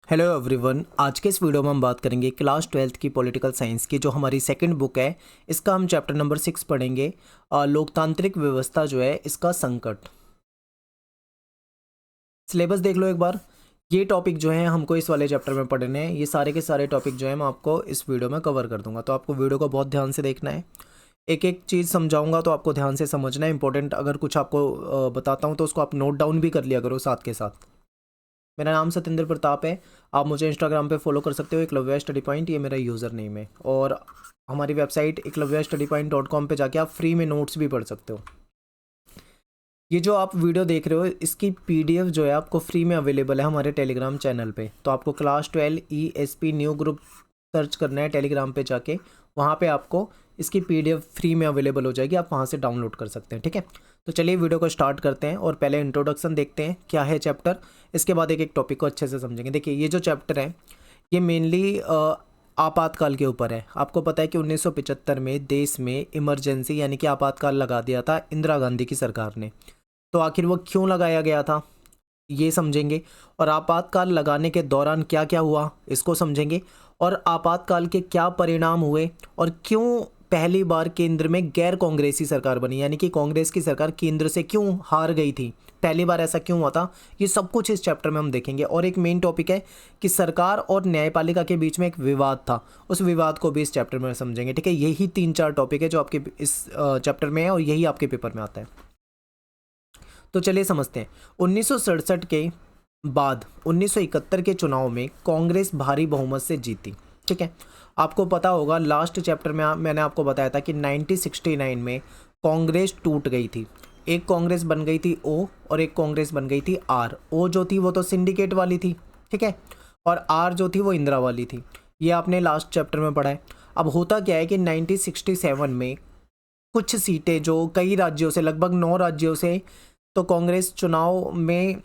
Hello everyone. आज के इस वीडियो में हम बात करेंगे क्लास 12th की पॉलिटिकल साइंस की जो हमारी सेकंड बुक है। इसका हम चैप्टर नंबर 6 पढ़ेंगे। लोकतांत्रिक व्यवस्था जो है इसका संकट। सिलेबस देख लो एक बार। ये टॉपिक जो है हमको इस वाले चैप्टर में पढ़ने हैं। ये सारे के सारे टॉपिक जो है मैं आपको इस वीडियो में कवर कर दूंगा, तो आपको वीडियो को बहुत ध्यान से देखना है। एक एक चीज़ समझाऊंगा तो आपको ध्यान से समझना है। इंपॉर्टेंट अगर कुछ आपको बताता हूँ तो उसको आप नोट डाउन भी कर लिया करो साथ के साथ। मेरा नाम सत्येंद्र प्रताप है। आप मुझे इंस्टाग्राम पे फॉलो कर सकते हो, एकलव्य स्टडी पॉइंट, ये मेरा यूज़र नेम है। और हमारी वेबसाइट eklavyastudypoint.com पे जाके आप फ्री में नोट्स भी पढ़ सकते हो। ये जो आप वीडियो देख रहे हो इसकी पीडीएफ जो है आपको फ्री में अवेलेबल है हमारे टेलीग्राम चैनल पे। तो आपको class 12 ESP new group search करना है टेलीग्राम पे जाके। वहाँ पे आपको इसकी पीडीएफ फ्री में अवेलेबल हो जाएगी, आप वहाँ से डाउनलोड कर सकते हैं। ठीक है, तो चलिए वीडियो को स्टार्ट करते हैं और पहले इंट्रोडक्शन देखते हैं क्या है चैप्टर। इसके बाद एक एक टॉपिक को अच्छे से समझेंगे। देखिए ये जो चैप्टर है ये मेनली आपातकाल के ऊपर है। आपको पता है कि 1975 में देश में इमरजेंसी यानी कि आपातकाल लगा दिया था इंदिरा गांधी की सरकार ने। तो आखिर वो क्यों लगाया गया था ये समझेंगे, और आपातकाल लगाने के दौरान क्या क्या हुआ इसको समझेंगे, और आपातकाल के क्या परिणाम हुए, और क्यों पहली बार केंद्र में गैर कांग्रेसी सरकार बनी, यानी कि कांग्रेस की सरकार केंद्र से क्यों हार गई थी, पहली बार ऐसा क्यों हुआ था। ये सब कुछ इस चैप्टर में हम देखेंगे। और एक मेन टॉपिक है कि सरकार और न्यायपालिका के बीच में एक विवाद था, उस विवाद को भी इस चैप्टर में समझेंगे। ठीक है, यही 3-4 टॉपिक है जो आपके इस चैप्टर में है और यही आपके पेपर में आता है। तो चलिए समझते हैं। 1967 के बाद 1971 के चुनाव में कांग्रेस भारी बहुमत से जीती। ठीक है, आपको पता होगा लास्ट चैप्टर में मैंने आपको बताया था कि 1969 में कांग्रेस टूट गई थी। एक कांग्रेस बन गई थी O और एक कांग्रेस बन गई थी R। O जो थी वो तो सिंडिकेट वाली थी, ठीक है, और R जो थी वो इंदिरा वाली थी। ये आपने लास्ट चैप्टर में पढ़ा है। अब होता क्या है कि 1967 में कुछ सीटें जो कई राज्यों से, लगभग 9 राज्यों से, तो कांग्रेस चुनाव में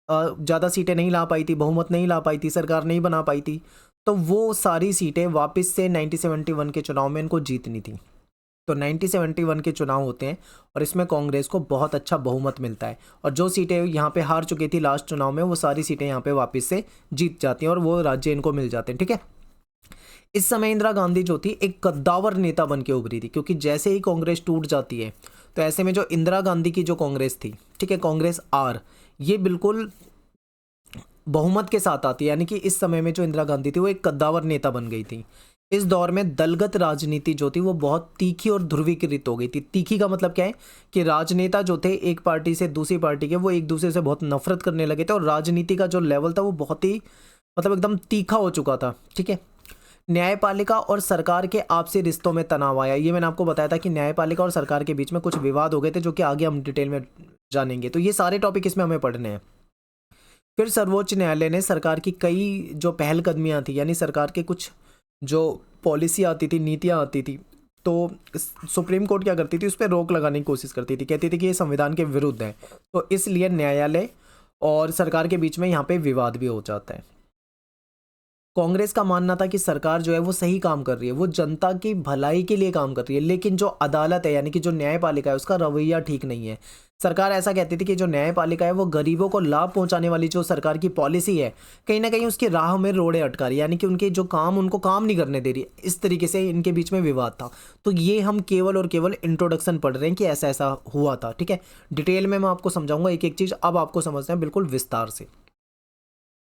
ज़्यादा सीटें नहीं ला पाई थी, बहुमत नहीं ला पाई थी, सरकार नहीं बना पाई थी। तो वो सारी सीटें वापस से 1971 के चुनाव में इनको जीतनी थी। तो 1971 के चुनाव होते हैं और इसमें कांग्रेस को बहुत अच्छा बहुमत मिलता है, और जो सीटें यहाँ पे हार चुकी थी लास्ट चुनाव में वो सारी सीटें यहाँ पे वापस से जीत जाती हैं और वो राज्य इनको मिल जाते हैं। ठीक है, इस समय इंदिरा गांधी जो थी एक कद्दावर नेता बन के उभरी थी, क्योंकि जैसे ही कांग्रेस टूट जाती है तो ऐसे में जो इंदिरा गांधी की जो कांग्रेस थी, ठीक है, कांग्रेस R, ये बिल्कुल बहुमत के साथ आती है। यानी कि इस समय में जो इंदिरा गांधी थी वो एक कद्दावर नेता बन गई थी। इस दौर में दलगत राजनीति जो थी वो बहुत तीखी और ध्रुवीकृत हो गई थी। तीखी का मतलब क्या है कि राजनेता जो थे एक पार्टी से दूसरी पार्टी के, वो एक दूसरे से बहुत नफरत करने लगे थे और राजनीति का जो लेवल था वो बहुत ही मतलब एकदम तीखा हो चुका था। ठीक है, न्यायपालिका और सरकार के आपसी रिश्तों में तनाव आया। ये मैंने आपको बताया था कि न्यायपालिका और सरकार के बीच में कुछ विवाद हो गए थे, जो कि आगे हम डिटेल में जानेंगे। तो ये सारे टॉपिक इसमें हमें पढ़ने हैं। फिर सर्वोच्च न्यायालय ने सरकार की कई जो पहलकदमियां थी, यानी सरकार के कुछ जो पॉलिसी आती थी, नीतियां आती थी, तो सुप्रीम कोर्ट क्या करती थी, उस पर रोक लगाने की कोशिश करती थी, कहती थी कि ये संविधान के विरुद्ध है। तो इसलिए न्यायालय और सरकार के बीच में यहाँ पे विवाद भी हो जाता है। कांग्रेस का मानना था कि सरकार जो है वो सही काम कर रही है, वो जनता की भलाई के लिए काम कर रही है, लेकिन जो अदालत है यानी कि जो न्यायपालिका है उसका रवैया ठीक नहीं है। सरकार ऐसा कहती थी कि जो न्यायपालिका है वो गरीबों को लाभ पहुंचाने वाली जो सरकार की पॉलिसी है कहीं ना कहीं उसकी राह में रोड़े अटका रही है, यानी कि उनके जो काम उनको काम नहीं करने दे रही। इस तरीके से इनके बीच में विवाद था। तो ये हम केवल और केवल इंट्रोडक्शन पढ़ रहे हैं कि ऐसा ऐसा हुआ था। ठीक है, डिटेल में मैं आपको समझाऊंगा एक एक चीज़, अब आपको समझना है बिल्कुल विस्तार से।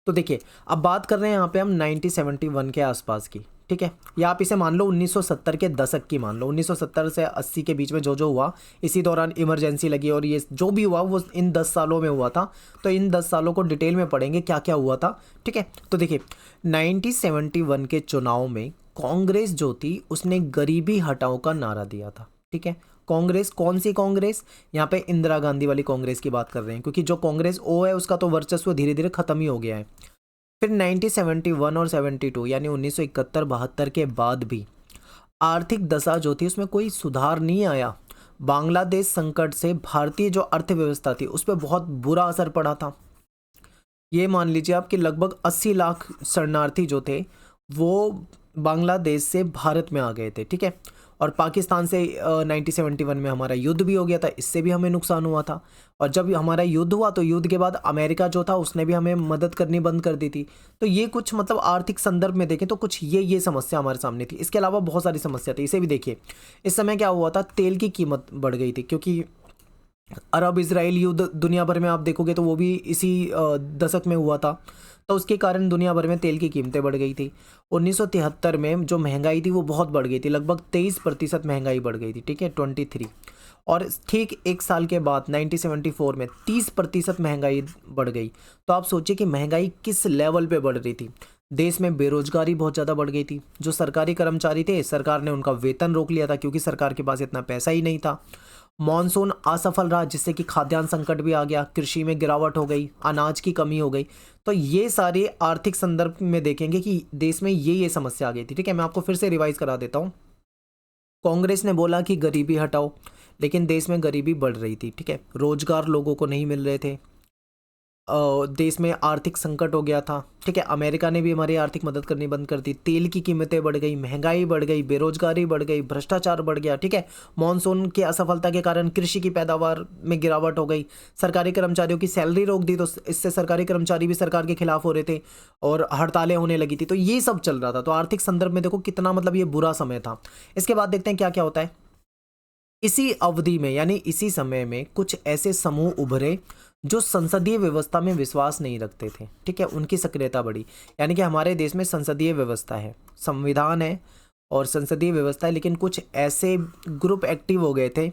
तो देखिए अब बात कर रहे हैं यहाँ पे हम 1971 के आसपास की। ठीक है, या आप इसे मान लो 1970 के दशक की मान लो। 1970 से 80 के बीच में जो जो हुआ, इसी दौरान इमरजेंसी लगी और ये जो भी हुआ वो इन 10 सालों में हुआ था। तो इन 10 सालों को डिटेल में पढ़ेंगे क्या क्या हुआ था। ठीक है, तो देखिए 1971 के चुनाव में कांग्रेस जो थी उसने गरीबी हटाओ का नारा दिया था। ठीक है, कांग्रेस कौन सी कांग्रेस, यहाँ पे इंदिरा गांधी वाली कांग्रेस की बात कर रहे हैं, क्योंकि जो कांग्रेस O है उसका तो वर्चस्व धीरे धीरे खत्म ही हो गया है। फिर 1971 और 72 यानी 1971-72 के बाद भी आर्थिक दशा जो थी उसमें कोई सुधार नहीं आया। बांग्लादेश संकट से भारतीय जो अर्थव्यवस्था थी उस पर बहुत बुरा असर पड़ा था। ये मान लीजिए आप कि लगभग 80 लाख शरणार्थी जो थे वो बांग्लादेश से भारत में आ गए थे। ठीक है, और पाकिस्तान से 1971 में हमारा युद्ध भी हो गया था, इससे भी हमें नुकसान हुआ था। और जब हमारा युद्ध हुआ तो युद्ध के बाद अमेरिका जो था उसने भी हमें मदद करनी बंद कर दी थी। तो ये कुछ मतलब आर्थिक संदर्भ में देखें तो कुछ ये समस्या हमारे सामने थी। इसके अलावा बहुत सारी समस्या थी, इसे भी देखिए। इस समय क्या हुआ था, तेल की कीमत बढ़ गई थी, क्योंकि अरब इजराइल युद्ध दुनिया भर में आप देखोगे तो वो भी इसी दशक में हुआ था। तो उसके कारण दुनिया भर में तेल की कीमतें बढ़ गई थी। 1973 में जो महंगाई थी वो बहुत बढ़ गई थी, लगभग 23% महंगाई बढ़ गई थी, ठीक है, 23। और ठीक एक साल के बाद 1974 में 30% महंगाई बढ़ गई। तो आप सोचिए कि महंगाई किस लेवल पे बढ़ रही थी। देश में बेरोजगारी बहुत ज़्यादा बढ़ गई थी। जो सरकारी कर्मचारी थे, सरकार ने उनका वेतन रोक लिया था, क्योंकि सरकार के पास इतना पैसा ही नहीं था। मॉनसून असफल रहा, जिससे कि खाद्यान्न संकट भी आ गया, कृषि में गिरावट हो गई, अनाज की कमी हो गई। तो ये सारे आर्थिक संदर्भ में देखेंगे कि देश में ये समस्या आ गई थी, ठीक है। मैं आपको फिर से रिवाइज करा देता हूँ। कांग्रेस ने बोला कि गरीबी हटाओ, लेकिन देश में गरीबी बढ़ रही थी, ठीक है। रोजगार लोगों को नहीं मिल रहे थे, देश में आर्थिक संकट हो गया था, ठीक है। अमेरिका ने भी हमारी आर्थिक मदद करनी बंद कर दी। तेल की कीमतें बढ़ गई, महंगाई बढ़ गई, बेरोजगारी बढ़ गई, भ्रष्टाचार बढ़ गया, ठीक है। मानसून की असफलता के कारण कृषि की पैदावार में गिरावट हो गई। सरकारी कर्मचारियों की सैलरी रोक दी, तो इससे सरकारी कर्मचारी भी सरकार के खिलाफ हो रहे थे और हड़तालें होने लगी थी। तो ये सब चल रहा था। तो आर्थिक संदर्भ में देखो कितना मतलब ये बुरा समय था। इसके बाद देखते हैं क्या क्या होता है। इसी अवधि में यानी इसी समय में कुछ ऐसे समूह उभरे जो संसदीय व्यवस्था में विश्वास नहीं रखते थे, ठीक है। उनकी सक्रियता बढ़ी। यानी कि हमारे देश में संसदीय व्यवस्था है, संविधान है और संसदीय व्यवस्था है, लेकिन कुछ ऐसे ग्रुप एक्टिव हो गए थे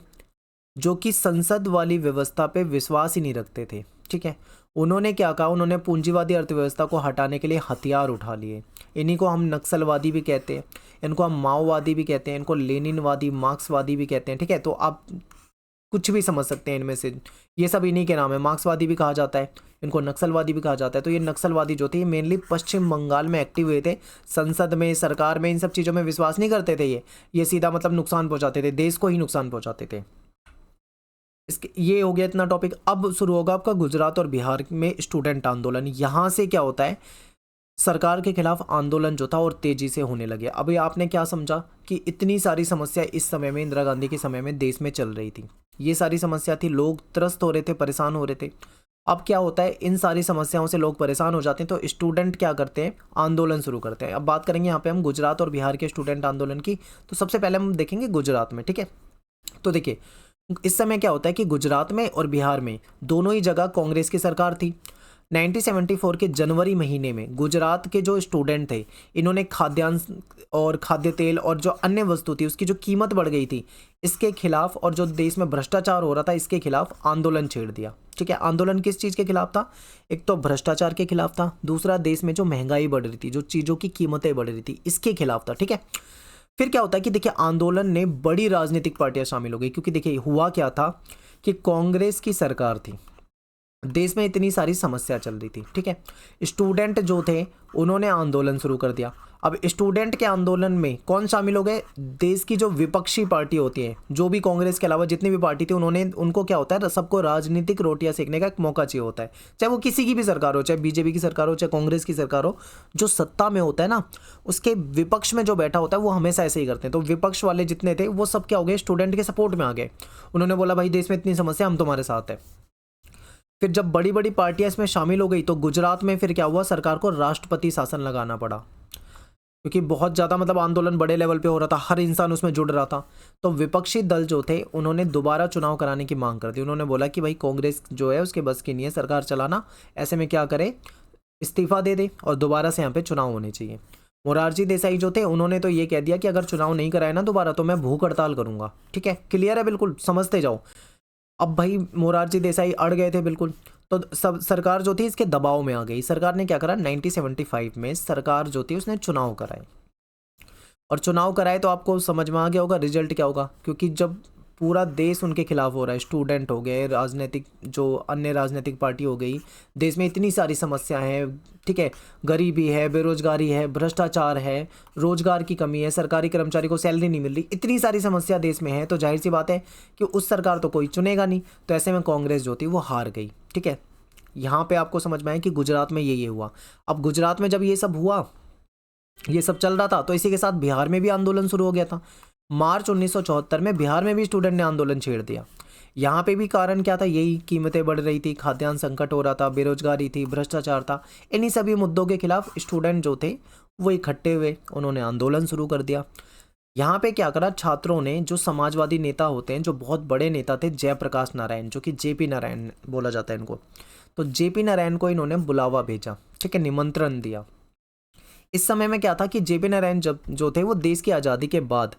जो कि संसद वाली व्यवस्था पे विश्वास ही नहीं रखते थे, ठीक है। उन्होंने क्या कहा, उन्होंने पूंजीवादी अर्थव्यवस्था को हटाने के लिए हथियार उठा लिए। इन्हीं को हम नक्सलवादी भी कहते हैं, इनको हम माओवादी भी कहते हैं, इनको लेनिनवादी, मार्क्सवादी भी कहते हैं, ठीक है। तो आप कुछ भी समझ सकते हैं इनमें से, ये सब इन्हीं के नाम है। मार्क्सवादी भी कहा जाता है, इनको नक्सलवादी भी कहा जाता है। तो ये नक्सलवादी जो थे ये मेनली पश्चिम बंगाल में एक्टिव हुए थे। संसद में, सरकार में, इन सब चीज़ों में विश्वास नहीं करते थे। ये सीधा मतलब नुकसान पहुंचाते थे, देश को ही नुकसान पहुंचाते थे। इसके ये हो गया इतना टॉपिक। अब शुरू होगा आपका गुजरात और बिहार में स्टूडेंट आंदोलन। यहाँ से क्या होता है, सरकार के खिलाफ आंदोलन जो था और तेजी से होने लगे। अभी आपने क्या समझा कि इतनी सारी समस्या इस समय में, इंदिरा गांधी के समय में देश में चल रही थी। ये सारी समस्या थी, लोग त्रस्त हो रहे थे, परेशान हो रहे थे। अब क्या होता है, इन सारी समस्याओं से लोग परेशान हो जाते हैं, तो स्टूडेंट क्या करते हैं, आंदोलन शुरू करते हैं। अब बात करेंगे यहाँ पे हम गुजरात और बिहार के स्टूडेंट आंदोलन की। तो सबसे पहले हम देखेंगे गुजरात में, ठीक है। तो देखिए इस समय क्या होता है कि गुजरात में और बिहार में दोनों ही जगह कांग्रेस की सरकार थी। 1974 के जनवरी महीने में गुजरात के जो स्टूडेंट थे, इन्होंने खाद्यान्न और खाद्य तेल और जो अन्य वस्तु थी उसकी जो कीमत बढ़ गई थी, इसके खिलाफ, और जो देश में भ्रष्टाचार हो रहा था इसके खिलाफ आंदोलन छेड़ दिया, ठीक है। आंदोलन किस चीज़ के खिलाफ था, एक तो भ्रष्टाचार के खिलाफ था, दूसरा देश में जो महंगाई बढ़ रही थी, जो चीज़ों की कीमतें बढ़ रही थी, इसके खिलाफ था, ठीक है। फिर क्या होता है कि देखिए आंदोलन ने बड़ी राजनीतिक पार्टियां शामिल हो गई, क्योंकि देखिए हुआ क्या था कि कांग्रेस की सरकार थी, देश में इतनी सारी समस्या चल रही थी, ठीक है। स्टूडेंट जो थे उन्होंने आंदोलन शुरू कर दिया। अब स्टूडेंट के आंदोलन में कौन शामिल हो गए, देश की जो विपक्षी पार्टी होती है, जो भी कांग्रेस के अलावा जितनी भी पार्टी थी, उनको क्या होता है, सबको राजनीतिक रोटियां सेकने का एक मौका चाहिए होता है। चाहे वो किसी की भी सरकार हो, चाहे बीजेपी की सरकार हो, चाहे कांग्रेस की सरकार हो, जो सत्ता में होता है ना, उसके विपक्ष में जो बैठा होता है वो हमेशा ऐसे ही करते हैं। तो विपक्ष वाले जितने थे वो सब क्या हो गए, स्टूडेंट के सपोर्ट में आ गए। उन्होंने बोला भाई देश में इतनी समस्या, हम तुम्हारे साथ है। फिर जब बड़ी बड़ी पार्टियां इसमें शामिल हो गई तो गुजरात में फिर क्या हुआ, सरकार को राष्ट्रपति शासन लगाना पड़ा, क्योंकि बहुत ज़्यादा मतलब आंदोलन बड़े लेवल पे हो रहा था, हर इंसान उसमें जुड़ रहा था। तो विपक्षी दल जो थे उन्होंने दोबारा चुनाव कराने की मांग कर दी। उन्होंने बोला कि भाई कांग्रेस जो है उसके बस की नहीं है सरकार चलाना, ऐसे में क्या करे, इस्तीफा दे दे और दोबारा से यहाँ पे चुनाव होने चाहिए। मोरारजी देसाई जो थे उन्होंने तो ये कह दिया कि अगर चुनाव नहीं कराए ना दोबारा तो मैं भूख हड़ताल करूंगा, ठीक है। क्लियर है, बिल्कुल समझते जाओ। अब भाई मोरारजी देसाई अड़ गए थे बिल्कुल, तो सब सरकार जो थी इसके दबाव में आ गई। सरकार ने क्या करा, 1975 में सरकार जो थी उसने चुनाव कराए, और चुनाव कराए तो आपको समझ में आ गया होगा रिजल्ट क्या होगा, क्योंकि जब पूरा देश उनके खिलाफ हो रहा है, स्टूडेंट हो गए, राजनीतिक जो अन्य राजनीतिक पार्टी हो गई, देश में इतनी सारी समस्याएं हैं, ठीक है, गरीबी है, बेरोजगारी है, भ्रष्टाचार है, रोजगार की कमी है, सरकारी कर्मचारी को सैलरी नहीं मिल रही, इतनी सारी समस्या देश में है, तो जाहिर सी बात है कि उस सरकार तो कोई चुनेगा नहीं। तो ऐसे में कांग्रेस जो थी वो हार गई, ठीक है। यहाँ पे आपको समझ में आए कि गुजरात में ये हुआ। अब गुजरात में जब ये सब हुआ, ये सब चल रहा था, तो इसी के साथ बिहार में भी आंदोलन शुरू हो गया था। मार्च 1974 में बिहार में भी स्टूडेंट ने आंदोलन छेड़ दिया। यहाँ पे भी कारण क्या था, यही कीमतें बढ़ रही थी, खाद्यान्न संकट हो रहा था, बेरोजगारी थी, भ्रष्टाचार था। इन्हीं सभी मुद्दों के खिलाफ स्टूडेंट जो थे वो इकट्ठे हुए, उन्होंने आंदोलन शुरू कर दिया। यहाँ पे क्या करा, छात्रों ने, जो समाजवादी नेता होते हैं, जो बहुत बड़े नेता थे, जयप्रकाश नारायण, जो कि जेपी नारायण बोला जाता है इनको, तो जेपी नारायण को इन्होंने बुलावा भेजा, ठीक है, निमंत्रण दिया। इस समय में क्या था कि जेपी नारायण जब जो थे वो देश की आज़ादी के बाद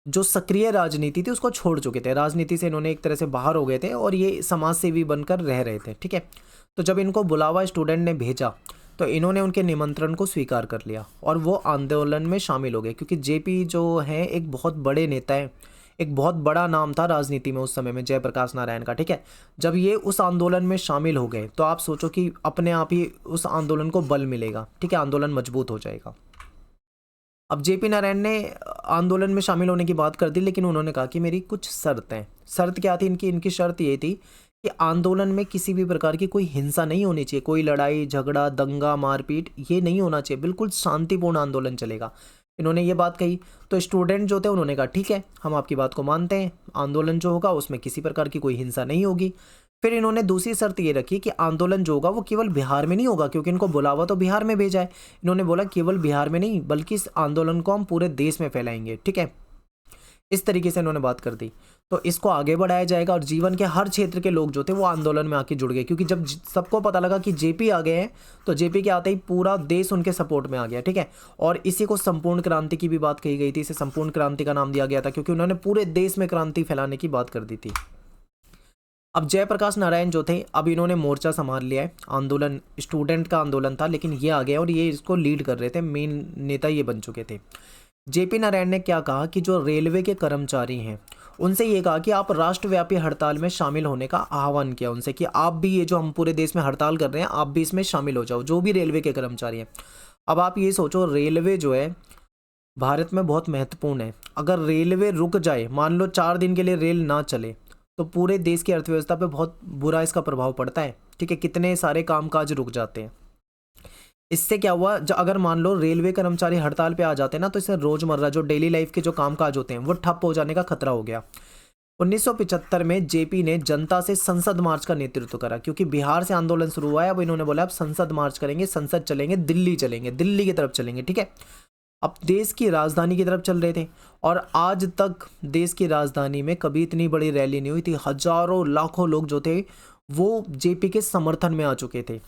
जो सक्रिय राजनीति थी उसको छोड़ चुके थे, राजनीति से इन्होंने एक तरह से बाहर हो गए थे और ये समाज सेवी बनकर रह रहे थे, ठीक है। तो जब इनको बुलावा स्टूडेंट ने भेजा तो इन्होंने उनके निमंत्रण को स्वीकार कर लिया और वो आंदोलन में शामिल हो गए, क्योंकि जेपी जो है एक बहुत बड़े नेता है, एक बहुत बड़ा नाम था राजनीति में उस समय में, जयप्रकाश नारायण का, ठीक है। जब ये उस आंदोलन में शामिल हो गए तो आप सोचो कि अपने आप ही उस आंदोलन को बल मिलेगा, ठीक है, आंदोलन मजबूत हो जाएगा। अब जेपी नारायण ने आंदोलन में शामिल होने की बात कर दी, लेकिन उन्होंने कहा कि मेरी कुछ शर्तें। शर्त क्या थी इनकी? इनकी शर्त ये थी कि आंदोलन में किसी भी प्रकार की कोई हिंसा नहीं होनी चाहिए, कोई लड़ाई झगड़ा दंगा मारपीट ये नहीं होना चाहिए, बिल्कुल शांतिपूर्ण आंदोलन चलेगा, इन्होंने ये बात कही। तो स्टूडेंट जो थे उन्होंने कहा ठीक है, हम आपकी बात को मानते हैं, आंदोलन जो होगा उसमें किसी प्रकार की कोई हिंसा नहीं होगी। फिर इन्होंने दूसरी शर्त ये रखी कि आंदोलन जो होगा वो केवल बिहार में नहीं होगा, क्योंकि इनको बुलावा तो बिहार में भेजा है। इन्होंने बोला केवल बिहार में नहीं बल्कि इस आंदोलन को हम पूरे देश में फैलाएंगे, ठीक है, इस तरीके से इन्होंने बात कर दी। तो इसको आगे बढ़ाया जाएगा और जीवन के हर क्षेत्र के लोग जो थे वो आंदोलन में आके जुड़ गए, क्योंकि जब सबको पता लगा कि जेपी आ गए हैं तो जेपी के आते ही पूरा देश उनके सपोर्ट में आ गया, ठीक है। और इसी को संपूर्ण क्रांति की भी बात कही गई थी, इसे संपूर्ण क्रांति का नाम दिया गया था क्योंकि उन्होंने पूरे देश में क्रांति फैलाने की बात कर दी थी। अब जयप्रकाश नारायण जो थे, अब इन्होंने मोर्चा संभाल लिया है, आंदोलन स्टूडेंट का आंदोलन था लेकिन ये आ गए और ये इसको लीड कर रहे थे, मेन नेता ये बन चुके थे। जेपी नारायण ने क्या कहा कि जो रेलवे के कर्मचारी हैं उनसे ये कहा कि आप राष्ट्रव्यापी हड़ताल में शामिल होने का आह्वान किया उनसे कि आप भी ये जो हम पूरे देश में हड़ताल कर रहे हैं आप भी इसमें शामिल हो जाओ, जो भी रेलवे के कर्मचारी हैं। अब आप ये सोचो, रेलवे जो है भारत में बहुत महत्वपूर्ण है, अगर रेलवे रुक जाए, मान लो 4 दिन के लिए रेल ना चले तो पूरे देश की अर्थव्यवस्था पे बहुत बुरा इसका प्रभाव पड़ता है, ठीक है, कितने सारे कामकाज रुक जाते हैं। इससे क्या हुआ, अगर मान लो रेलवे कर्मचारी हड़ताल पे आ जाते हैं ना तो इससे रोजमर्रा जो डेली लाइफ के जो कामकाज होते हैं वो ठप हो जाने का खतरा हो गया। 1975 में जेपी ने जनता से संसद मार्च का नेतृत्व करा, क्योंकि बिहार से आंदोलन शुरू हुआ है। अब इन्होंने बोला अब संसद मार्च करेंगे, संसद चलेंगे, दिल्ली चलेंगे, दिल्ली की तरफ चलेंगे, ठीक है। अब देश की राजधानी की तरफ चल रहे थे और आज तक देश की राजधानी में कभी इतनी बड़ी रैली नहीं हुई थी, हजारों लाखों लोग जो थे वो जेपी के समर्थन में आ चुके थे।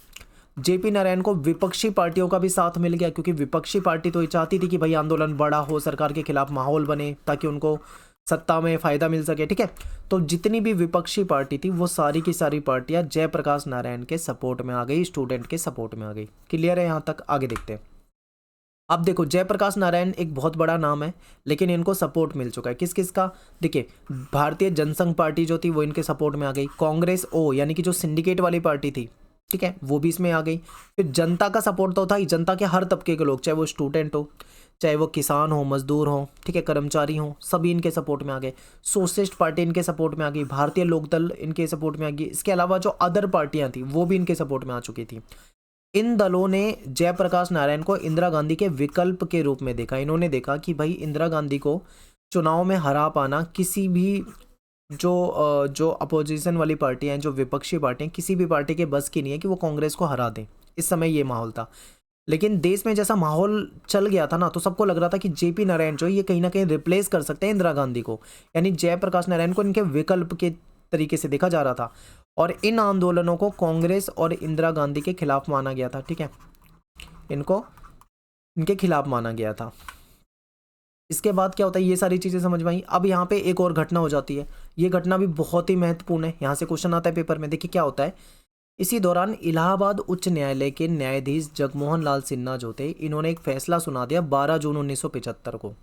जेपी नारायण को विपक्षी पार्टियों का भी साथ मिल गया, क्योंकि विपक्षी पार्टी तो ये चाहती थी कि भाई आंदोलन बड़ा हो, सरकार के खिलाफ माहौल बने ताकि उनको सत्ता में फ़ायदा मिल सके, ठीक है। तो जितनी भी विपक्षी पार्टी थी वो सारी की सारी पार्टियां जयप्रकाश नारायण के सपोर्ट में आ गई, स्टूडेंट के सपोर्ट में आ गई। क्लियर है यहाँ तक? आगे देखते हैं। अब देखो, जयप्रकाश नारायण एक बहुत बड़ा नाम है लेकिन इनको सपोर्ट मिल चुका है, किस किस का? देखिए, भारतीय जनसंघ पार्टी जो थी वो इनके सपोर्ट में आ गई, कांग्रेस ओ यानी कि जो सिंडिकेट वाली पार्टी थी, ठीक है, वो भी इसमें आ गई। फिर जनता का सपोर्ट तो था ही, जनता के हर तबके के लोग, चाहे वो स्टूडेंट हो, चाहे वो किसान हो, मजदूर हो, ठीक है, कर्मचारी हो, सभी इनके सपोर्ट में आ गए। सोशलिस्ट पार्टी इनके सपोर्ट में आ गई, भारतीय लोकदल इनके सपोर्ट में आ गई। इसके अलावा जो अदर पार्टियां थी वो भी इनके सपोर्ट में आ चुकी थी। इन दलों ने जयप्रकाश नारायण को इंदिरा गांधी के विकल्प के रूप में देखा। इन्होंने देखा कि भाई इंदिरा गांधी को चुनाव में हरा पाना किसी भी जो अपोजिशन वाली पार्टियां हैं, जो विपक्षी पार्टियां, किसी भी पार्टी के बस की नहीं है कि वो कांग्रेस को हरा दें। इस समय ये माहौल था, लेकिन देश में जैसा माहौल चल गया था ना, तो सबको लग रहा था कि जेपी नारायण जो ये कहीं ना कहीं रिप्लेस कर सकते हैं इंदिरा गांधी को, यानी जयप्रकाश नारायण को इनके विकल्प के तरीके से देखा जा रहा था। और इन आंदोलनों को कांग्रेस और इंदिरा गांधी के खिलाफ माना गया था, ठीक है, इनको इनके खिलाफ माना गया था। इसके बाद क्या होता है, ये सारी चीज़ें समझ में आई। अब यहाँ पे एक और घटना हो जाती है, ये घटना भी बहुत ही महत्वपूर्ण है, यहाँ से क्वेश्चन आता है पेपर में। देखिए क्या होता है, इसी दौरान इलाहाबाद उच्च न्यायालय के न्यायाधीश जगमोहन लाल सिन्हा जो थे, इन्होंने एक फैसला सुना दिया 12 जून 1975 को।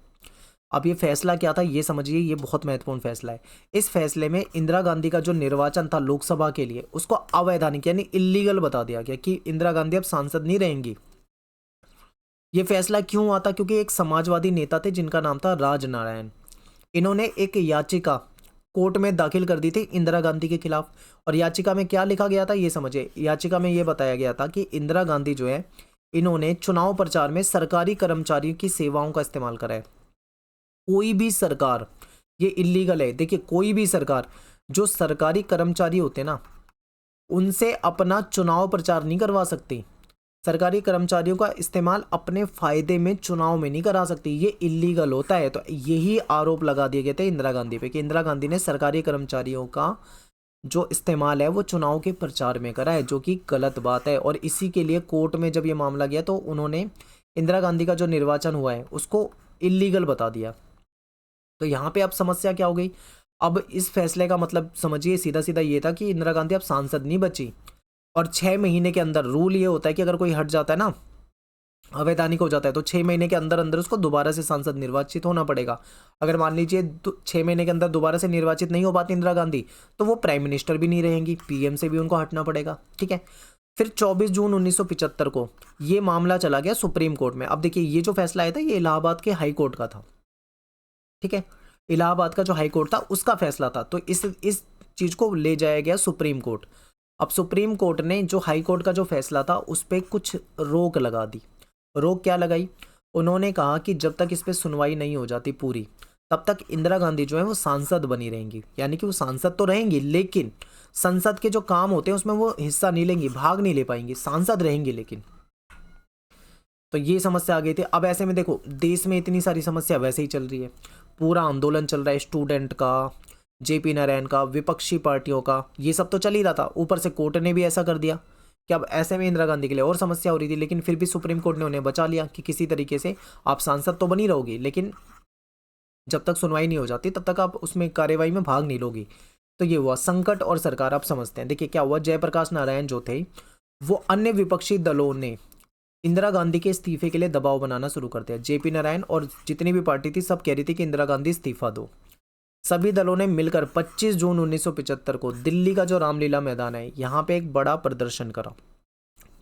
अब ये फैसला क्या था ये समझिए, ये बहुत महत्वपूर्ण फैसला है। इस फैसले में इंदिरा गांधी का जो निर्वाचन था लोकसभा के लिए उसको अवैधानिक यानी इलीगल बता दिया गया कि इंदिरा गांधी अब सांसद नहीं रहेंगी। ये फैसला क्यों हुआ था? क्योंकि एक समाजवादी नेता थे जिनका नाम था राजनारायण, इन्होंने एक याचिका कोर्ट में दाखिल कर दी थी इंदिरा गांधी के खिलाफ। और याचिका में क्या लिखा गया था ये समझिए, याचिका में ये बताया गया था कि इंदिरा गांधी जो है इन्होंने चुनाव प्रचार में सरकारी कर्मचारियों की सेवाओं का इस्तेमाल करा है। कोई भी सरकार, ये इलीगल है। देखिए कोई भी सरकार, जो सरकारी कर्मचारी होते हैं ना, उनसे अपना चुनाव प्रचार नहीं करवा सकती। सरकारी कर्मचारियों का इस्तेमाल अपने फायदे में चुनाव में नहीं करा सकती, ये इलीगल होता है। तो यही आरोप लगा दिए गए थे इंदिरा गांधी पे कि इंदिरा गांधी ने सरकारी कर्मचारियों का जो इस्तेमाल है वो चुनाव के प्रचार में करा है, जो कि गलत बात है। और इसी के लिए कोर्ट में जब ये मामला गया तो उन्होंने इंदिरा गांधी का जो निर्वाचन हुआ है उसको इलीगल बता दिया। तो यहाँ पे अब समस्या क्या हो गई, अब इस फैसले का मतलब समझिए सीधा सीधा ये था कि इंदिरा गांधी अब सांसद नहीं बची। और 6 महीने के अंदर रूल ये होता है कि अगर कोई हट जाता है ना, अवैधानिक हो जाता है, तो 6 महीने के अंदर अंदर उसको दोबारा से सांसद निर्वाचित होना पड़ेगा। अगर मान लीजिए 6 महीने के अंदर दोबारा से निर्वाचित नहीं हो पाती इंदिरा गांधी, तो वो प्राइम मिनिस्टर भी नहीं रहेंगी, पीएम से भी उनको हटना पड़ेगा। ठीक है, फिर 24 जून 1975 को ये मामला चला गया सुप्रीम कोर्ट में। अब देखिए ये जो फैसला आया था ये इलाहाबाद के हाई कोर्ट का था। ठीक है, इलाहाबाद का जो हाई कोर्ट था उसका फैसला था, तो इस चीज को ले जाया गया सुप्रीम कोर्ट। अब सुप्रीम कोर्ट ने जो हाई कोर्ट का जो फैसला था उस पर कुछ रोक लगा दी। रोक क्या लगाई, उन्होंने कहा कि जब तक इस पर सुनवाई नहीं हो जाती पूरी, तब तक इंदिरा गांधी जो है वो सांसद बनी रहेंगी। यानी कि वो सांसद तो रहेंगी लेकिन संसद के जो काम होते हैं उसमें वो हिस्सा नहीं लेंगी, भाग नहीं ले पाएंगी, सांसद रहेंगी लेकिन। तो ये समस्या आ गई थी। अब ऐसे में देखो देश में इतनी सारी समस्या वैसे ही चल रही है, पूरा आंदोलन चल रहा है, स्टूडेंट का, जेपी नारायण का, विपक्षी पार्टियों का, ये सब तो चल ही रहा था। ऊपर से कोर्ट ने भी ऐसा कर दिया कि अब ऐसे में इंदिरा गांधी के लिए और समस्या हो रही थी, लेकिन फिर भी सुप्रीम कोर्ट ने उन्हें बचा लिया कि किसी तरीके से आप सांसद तो बनी रहोगी लेकिन जब तक सुनवाई नहीं हो जाती तब तक आप उसमें कार्यवाही में भाग नहीं लोगी। तो ये हुआ संकट और सरकार। आप समझते हैं, देखिए क्या हुआ, जयप्रकाश नारायण जो थे वो अन्य विपक्षी दलों ने इंदिरा गांधी के इस्तीफे के लिए दबाव बनाना शुरू कर दिया। जेपी नारायण और जितनी भी पार्टी थी सब कह रही थी कि इंदिरा गांधी इस्तीफा दो। सभी दलों ने मिलकर 25 जून 1975 को दिल्ली का जो रामलीला मैदान है यहाँ पे एक बड़ा प्रदर्शन करा।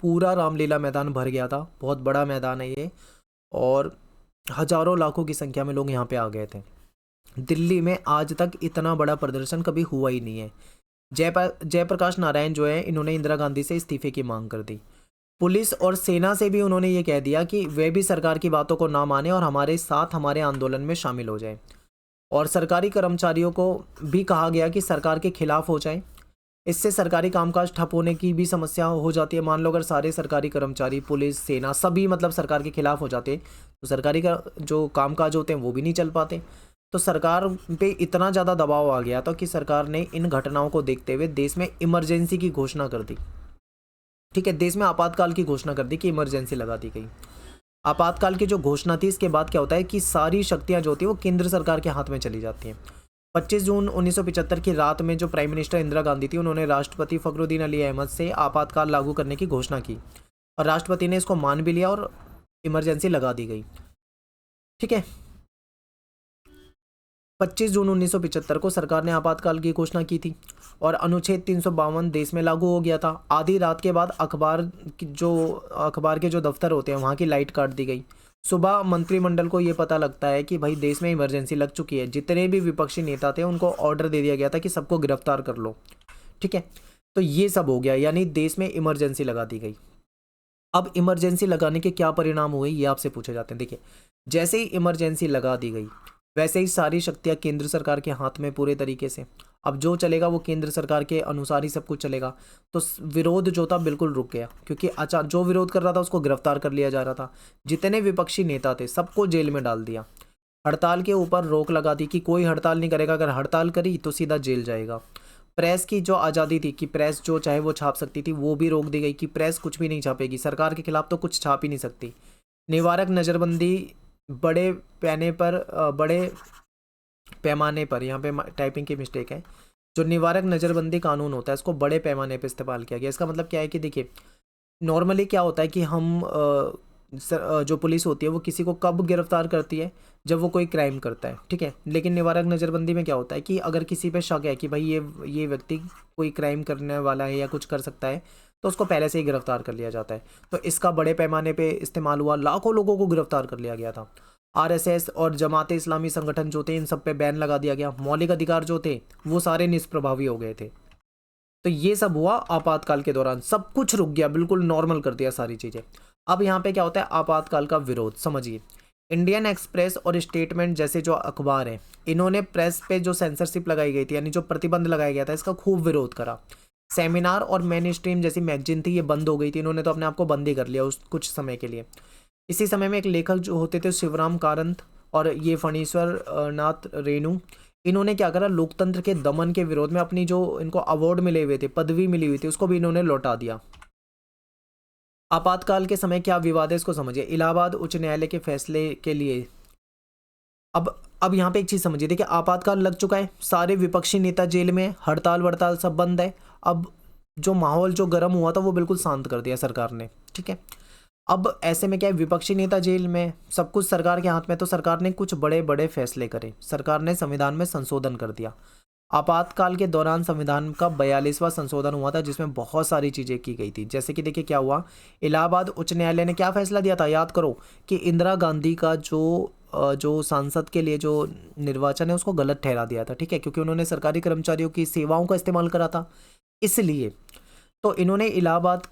पूरा रामलीला मैदान भर गया था, बहुत बड़ा मैदान है ये, और हजारों लाखों की संख्या में लोग यहाँ पे आ गए थे। दिल्ली में आज तक इतना बड़ा प्रदर्शन कभी हुआ ही नहीं है। जयप्रकाश नारायण जो है इन्होंने इंदिरा गांधी से इस्तीफे की मांग कर दी। पुलिस और सेना से भी उन्होंने ये कह दिया कि वे भी सरकार की बातों को ना माने और हमारे साथ हमारे आंदोलन में शामिल हो जाए। और सरकारी कर्मचारियों को भी कहा गया कि सरकार के खिलाफ हो जाए, इससे सरकारी कामकाज ठप होने की भी समस्या हो जाती है। मान लो अगर सारे सरकारी कर्मचारी, पुलिस, सेना सभी मतलब सरकार के खिलाफ हो जाते तो सरकारी का जो कामकाज होते हैं वो भी नहीं चल पाते। तो सरकार पे इतना ज़्यादा दबाव आ गया था कि सरकार ने इन घटनाओं को देखते हुए देश में इमरजेंसी की घोषणा कर दी। ठीक है, देश में आपातकाल की घोषणा कर दी कि इमरजेंसी लगा दी गई। आपातकाल की जो घोषणा थी इसके बाद क्या होता है कि सारी शक्तियां जो होती है वो केंद्र सरकार के हाथ में चली जाती हैं। 25 जून 1975 की रात में जो प्राइम मिनिस्टर इंदिरा गांधी थी उन्होंने राष्ट्रपति फखरुद्दीन अली अहमद से आपातकाल लागू करने की घोषणा की और राष्ट्रपति ने इसको मान भी लिया और इमरजेंसी लगा दी गई। ठीक है, 25 जून 1975 को सरकार ने आपातकाल की घोषणा की थी और अनुच्छेद 352 देश में लागू हो गया था। आधी रात के बाद अखबार के जो दफ्तर होते हैं वहाँ की लाइट काट दी गई। सुबह मंत्रिमंडल को ये पता लगता है कि भाई देश में इमरजेंसी लग चुकी है। जितने भी विपक्षी नेता थे उनको ऑर्डर दे दिया गया था कि सबको गिरफ्तार कर लो। ठीक है, तो ये सब हो गया, यानी देश में इमरजेंसी लगा दी गई। अब इमरजेंसी लगाने के क्या परिणाम हुए ये आपसे पूछे जाते हैं। देखिए जैसे ही इमरजेंसी लगा दी गई वैसे ही सारी शक्तियां केंद्र सरकार के हाथ में पूरे तरीके से। अब जो चलेगा वो केंद्र सरकार के अनुसार ही सब कुछ चलेगा। तो विरोध जो था बिल्कुल रुक गया क्योंकि जो विरोध कर रहा था उसको गिरफ्तार कर लिया जा रहा था। जितने विपक्षी नेता थे सबको जेल में डाल दिया। हड़ताल के ऊपर रोक लगा दी कि कोई हड़ताल नहीं करेगा, अगर हड़ताल करी तो सीधा जेल जाएगा। प्रेस की जो आज़ादी थी कि प्रेस जो चाहे वो छाप सकती थी वो भी रोक दी गई कि प्रेस कुछ भी नहीं छापेगी, सरकार के खिलाफ तो कुछ छाप ही नहीं सकती। निवारक नज़रबंदी बड़े पैमाने पर, यहाँ पे टाइपिंग की मिस्टेक है, जो निवारक नज़रबंदी कानून होता है इसको बड़े पैमाने पर इस्तेमाल किया गया। इसका मतलब क्या है कि देखिए नॉर्मली क्या होता है कि हम जो पुलिस होती है वो किसी को कब गिरफ्तार करती है, जब वो कोई क्राइम करता है। ठीक है, लेकिन निवारक नज़रबंदी में क्या होता है कि अगर किसी पे शक है कि भाई ये व्यक्ति कोई क्राइम करने वाला है या कुछ कर सकता है तो उसको पहले से ही गिरफ्तार कर लिया जाता है। तो इसका बड़े पैमाने पे इस्तेमाल हुआ, लाखों लोगों को गिरफ्तार कर लिया गया था। आरएसएस और जमात इस्लामी संगठन जो थे इन सब पे बैन लगा दिया गया। मौलिक अधिकार जो थे वो सारे निष्प्रभावी हो गए थे। तो ये सब हुआ आपातकाल के दौरान, सब कुछ रुक गया, बिल्कुल नॉर्मल कर दिया सारी चीज़ें। अब यहाँ पे क्या होता है, आपातकाल का विरोध। समझिए इंडियन एक्सप्रेस और स्टेटमेंट जैसे जो अखबार है, इन्होंने प्रेस पे जो सेंसरशिप लगाई गई थी, यानी जो प्रतिबंध लगाया गया था, इसका खूब विरोध करा। सेमिनार और मेन स्ट्रीम जैसी मैगजीन थी, ये बंद हो गई थी, इन्होंने तो अपने आप को बंद ही कर लिया उस कुछ समय के लिए। इसी समय में एक लेखक जो होते थे शिवराम कारंत और ये फणीश्वर नाथ रेणु, इन्होंने क्या करा, लोकतंत्र के दमन के विरोध में अपनी जो इनको अवार्ड मिले हुए थे, पदवी मिली हुई थी, उसको भी इन्होंने लौटा दिया। आपातकाल के समय क्या विवाद है, इसको समझिए। इलाहाबाद उच्च न्यायालय के फैसले के लिए अब यहाँ पे एक चीज़ समझिए, देखिए आपातकाल लग चुका है, सारे विपक्षी नेता जेल में, हड़ताल वड़ताल सब बंद है। अब जो माहौल जो गर्म हुआ था वो बिल्कुल शांत कर दिया सरकार ने, ठीक है। अब ऐसे में क्या है, विपक्षी नेता जेल में, सब कुछ सरकार के हाथ में, तो सरकार ने कुछ बड़े बड़े फैसले करे, सरकार ने संविधान में संशोधन कर दिया। आपातकाल के दौरान संविधान का 42वां संशोधन हुआ था, जिसमें बहुत सारी चीज़ें की गई थी। जैसे कि देखिए क्या हुआ, इलाहाबाद उच्च न्यायालय ने क्या फैसला दिया था, याद करो, कि इंदिरा गांधी का जो सांसद के लिए जो निर्वाचन है उसको गलत ठहरा दिया था, ठीक है, क्योंकि उन्होंने सरकारी कर्मचारियों की सेवाओं का इस्तेमाल करा था, इसलिए। तो इन्होंने इलाहाबाद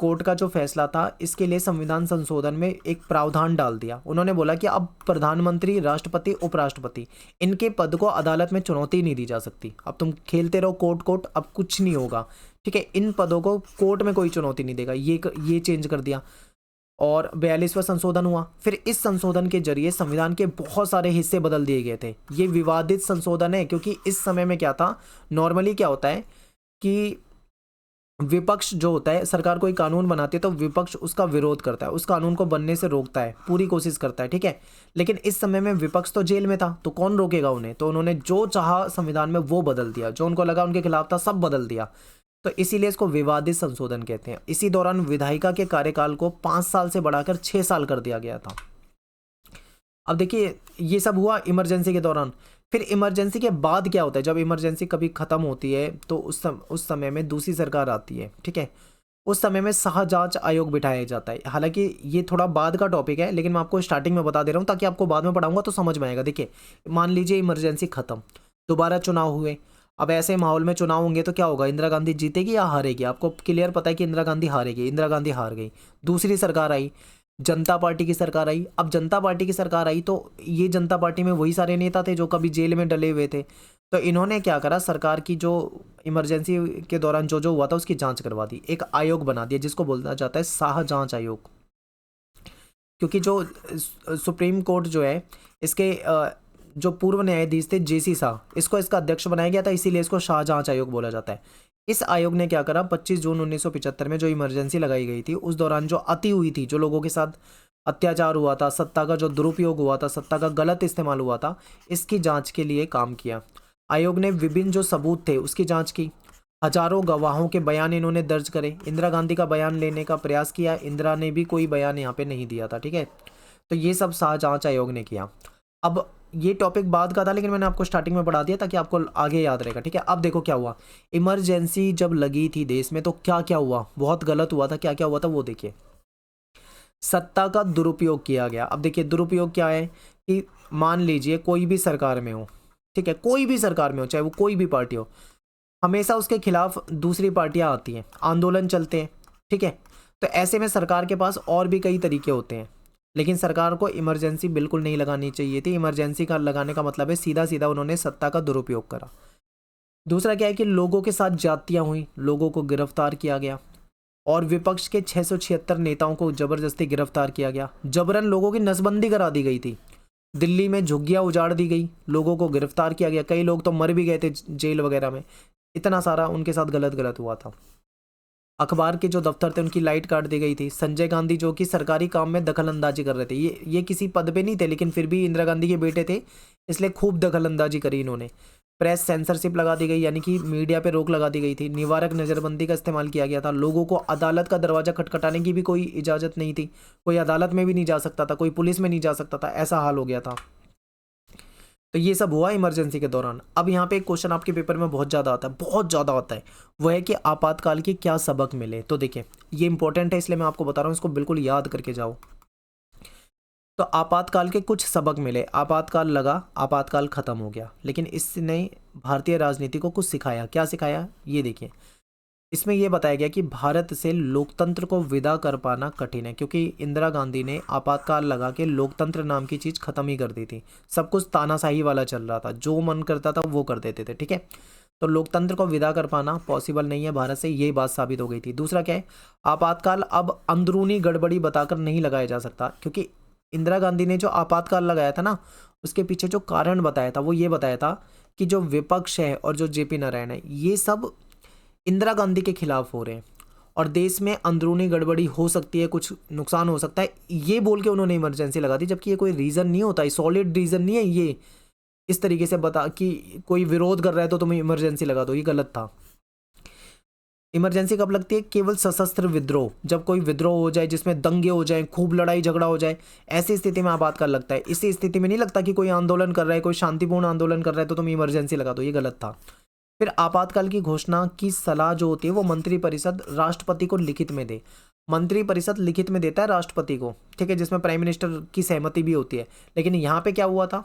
कोर्ट का जो फैसला था, इसके लिए संविधान संशोधन में एक प्रावधान डाल दिया। उन्होंने बोला कि अब प्रधानमंत्री, राष्ट्रपति, उपराष्ट्रपति, इनके पद को अदालत में चुनौती नहीं दी जा सकती। अब तुम खेलते रहो कोर्ट कोर्ट, अब कुछ नहीं होगा, ठीक है, इन पदों को कोर्ट में कोई चुनौती नहीं देगा, ये चेंज कर दिया। और 42वां संशोधन हुआ। फिर इस संशोधन के जरिए संविधान के बहुत सारे हिस्से बदल दिए गए थे। ये विवादित संशोधन है, क्योंकि इस समय में क्या था, नॉर्मली क्या होता है कि विपक्ष जो होता है, सरकार कोई कानून बनाती है तो विपक्ष उसका विरोध करता है, उस कानून को बनने से रोकता है, पूरी कोशिश करता है, ठीक है। लेकिन इस समय में विपक्ष तो जेल में था, तो कौन रोकेगा उन्हें, तो उन्होंने जो चाहा संविधान में वो बदल दिया, जो उनको लगा उनके खिलाफ था सब बदल दिया। तो इसीलिए इसको विवादित संशोधन कहते हैं। इसी दौरान विधायिका के कार्यकाल को 5 साल से बढ़ाकर 6 साल कर दिया गया था। अब देखिए ये सब हुआ इमरजेंसी के दौरान। फिर इमरजेंसी के बाद क्या होता है, जब इमरजेंसी कभी ख़त्म होती है तो उस समय में दूसरी सरकार आती है, ठीक है। उस समय में सहजांच आयोग बिठाया जाता है। हालांकि ये थोड़ा बाद का टॉपिक है, लेकिन मैं आपको स्टार्टिंग में बता दे रहा हूँ ताकि आपको बाद में पढ़ाऊंगा तो समझ में आएगा। देखिए मान लीजिए इमरजेंसी ख़त्म, दोबारा चुनाव हुए। अब ऐसे माहौल में चुनाव होंगे तो क्या होगा, इंदिरा गांधी जीतेगी या हारेगी, आपको क्लियर पता है कि इंदिरा गांधी हारेगी, इंदिरा गांधी हार गई। दूसरी सरकार आई, जनता पार्टी की सरकार आई। अब जनता पार्टी की सरकार आई तो ये जनता पार्टी में वही सारे नेता थे जो कभी जेल में डले हुए थे। तो इन्होंने क्या करा, सरकार की जो इमरजेंसी के दौरान जो जो हुआ था उसकी जांच करवा दी, एक आयोग बना दिया जिसको बोला जाता है शाहजांच आयोग। क्योंकि जो सुप्रीम कोर्ट जो है, इसके जो पूर्व न्यायाधीश थे जेसी शाह, इसको इसका अध्यक्ष बनाया गया था, इसीलिए इसको शाहजांच आयोग बोला जाता है। इस आयोग ने क्या करा, 25 जून 1975 में जो इमरजेंसी लगाई गई थी, उस दौरान जो अति हुई थी, जो लोगों के साथ अत्याचार हुआ था, सत्ता का जो दुरुपयोग हुआ था, सत्ता का गलत इस्तेमाल हुआ था, इसकी जांच के लिए काम किया। आयोग ने विभिन्न जो सबूत थे उसकी जांच की, हजारों गवाहों के बयान इन्होंने दर्ज करे। इंदिरा गांधी का बयान लेने का प्रयास किया, इंदिरा ने भी कोई बयान यहाँ पे नहीं दिया था, ठीक है। तो ये सब शाहजांच आयोग ने किया। अब ये टॉपिक बाद का था, लेकिन मैंने आपको स्टार्टिंग में पढ़ा दिया ताकि आपको आगे याद रहेगा, ठीक है। अब देखो क्या हुआ, इमरजेंसी जब लगी थी देश में तो क्या क्या हुआ, बहुत गलत हुआ था। क्या क्या हुआ था वो देखिए। सत्ता का दुरुपयोग किया गया। अब देखिए दुरुपयोग क्या है कि मान लीजिए कोई भी सरकार में हो, ठीक है, कोई भी सरकार में हो, चाहे वो कोई भी पार्टी हो, हमेशा उसके खिलाफ दूसरी पार्टियां आती हैं, आंदोलन चलते हैं, ठीक है। तो ऐसे में सरकार के पास और भी कई तरीके होते हैं, लेकिन सरकार को इमरजेंसी बिल्कुल नहीं लगानी चाहिए थी। इमरजेंसी का लगाने का मतलब है सीधा सीधा उन्होंने सत्ता का दुरुपयोग करा। दूसरा क्या है कि लोगों के साथ जातियां हुई, लोगों को गिरफ्तार किया गया, और विपक्ष के 676 नेताओं को जबरदस्ती गिरफ्तार किया गया। जबरन लोगों की नसबंदी करा दी गई थी, दिल्ली में झुग्गियां उजाड़ दी गई, लोगों को गिरफ्तार किया गया, कई लोग तो मर भी गए थे जेल वगैरह में। इतना सारा उनके साथ गलत हुआ था। अखबार के जो दफ्तर थे उनकी लाइट काट दी गई थी। संजय गांधी जो कि सरकारी काम में दखल अंदाजी कर रहे थे, ये किसी पद पे नहीं थे, लेकिन फिर भी इंदिरा गांधी के बेटे थे, इसलिए खूब दखल अंदाजी करी इन्होंने। प्रेस सेंसरशिप लगा दी गई, यानी कि मीडिया पे रोक लगा दी गई थी। निवारक नज़रबंदी का इस्तेमाल किया गया था। लोगों को अदालत का दरवाज़ा खटखटाने की भी कोई इजाज़त नहीं थी, कोई अदालत में भी नहीं जा सकता था, कोई पुलिस में नहीं जा सकता था, ऐसा हाल हो गया था। तो ये सब हुआ इमरजेंसी के दौरान। अब यहाँ पे एक क्वेश्चन आपके पेपर में बहुत ज़्यादा आता है, बहुत ज़्यादा आता है, वो है कि आपातकाल के क्या सबक मिले। तो देखिए ये इंपॉर्टेंट है, इसलिए मैं आपको बता रहा हूँ, इसको बिल्कुल याद करके जाओ। तो आपातकाल के कुछ सबक मिले। आपातकाल लगा, आपातकाल खत्म हो गया, लेकिन इसने भारतीय राजनीति को कुछ सिखाया। क्या सिखाया ये देखिए। इसमें यह बताया गया कि भारत से लोकतंत्र को विदा कर पाना कठिन है, क्योंकि इंदिरा गांधी ने आपातकाल लगा के लोकतंत्र नाम की चीज़ खत्म ही कर दी थी। सब कुछ तानाशाही वाला चल रहा था, जो मन करता था वो कर देते थे, ठीक है। तो लोकतंत्र को विदा कर पाना पॉसिबल नहीं है भारत से, ये बात साबित हो गई थी। दूसरा क्या है, आपातकाल अब अंदरूनी गड़बड़ी बताकर नहीं लगाया जा सकता, क्योंकि इंदिरा गांधी ने जो आपातकाल लगाया था ना, उसके पीछे जो कारण बताया था वो ये बताया था कि जो विपक्ष है और जो जेपी नारायण है, ये सब इंदिरा गांधी के खिलाफ हो रहे हैं और देश में अंदरूनी गड़बड़ी हो सकती है, कुछ नुकसान हो सकता है, ये बोल के उन्होंने इमरजेंसी लगा दी। जबकि ये कोई रीज़न नहीं होता, ये सॉलिड रीज़न नहीं है। ये इस तरीके से बता कि कोई विरोध कर रहा है तो तुम इमरजेंसी लगा दो, ये गलत था। इमरजेंसी कब लगती है? केवल सशस्त्र विद्रोह, जब कोई विद्रोह हो जाए जिसमें दंगे हो जाए, खूब लड़ाई झगड़ा हो जाए, ऐसी स्थिति में आपातकाल लगता है। इसी स्थिति में नहीं लगता कि कोई आंदोलन कर रहा है, कोई शांतिपूर्ण आंदोलन कर रहा है तो तुम इमरजेंसी लगा दो, ये गलत था। फिर आपातकाल की घोषणा की सलाह जो होती है वो मंत्रिपरिषद राष्ट्रपति को लिखित में दे। मंत्रिपरिषद लिखित में देता है राष्ट्रपति को, ठीक है, जिसमें प्राइम मिनिस्टर की सहमति भी होती है। लेकिन यहाँ पे क्या हुआ था,